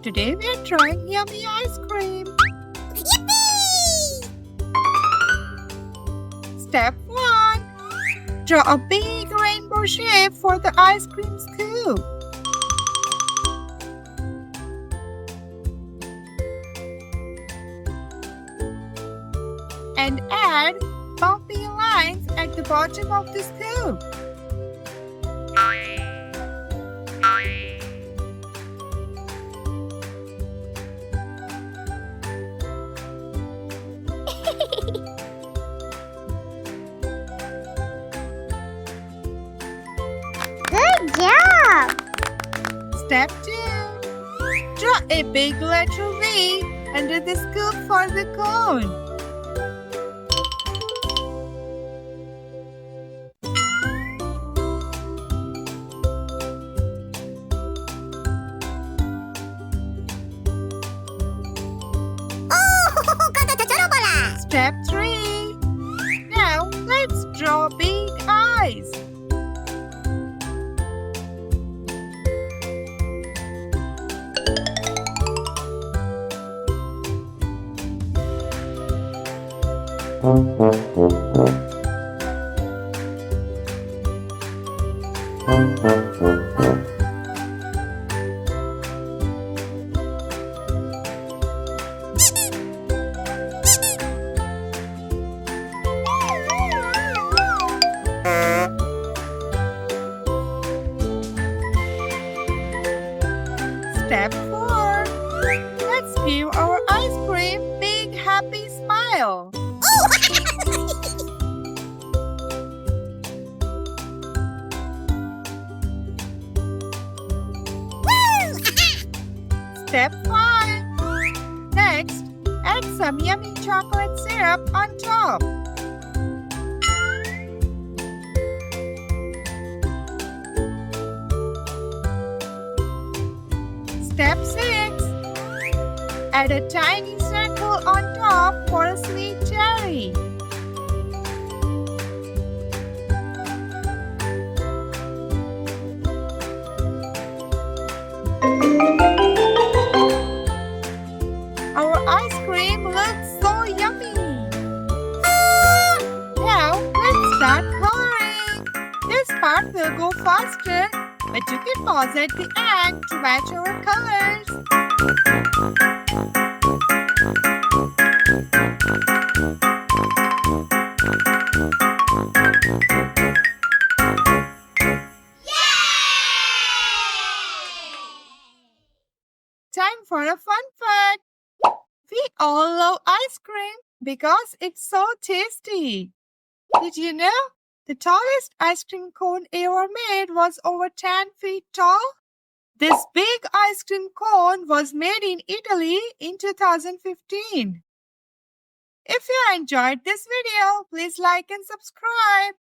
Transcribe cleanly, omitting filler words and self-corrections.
Today we are trying yummy ice cream. Yippee! Step 1. Draw a big rainbow shape for the ice cream scoop. And add bumpy lines at the bottom of the scoop. Good job! Step 2. Draw a big letter V under the scoop for the cone. Oh, kata bola! Step 3. Now let's draw big eyes. Step 4. Let's give our ice cream big happy smile. Step 5. Next, add some yummy chocolate syrup on top. Step 6. Add a tiny circle on top for a sweet cherry. Our ice cream looks so yummy. Now let's start coloring. This part will go faster, but you can pause at the end to match our colors. Time for a fun fact. We all love ice cream because it's so tasty. Did you know the tallest ice cream cone ever made was over 10 feet tall? This big ice cream cone was made in Italy in 2015. If you enjoyed this video, please like and subscribe.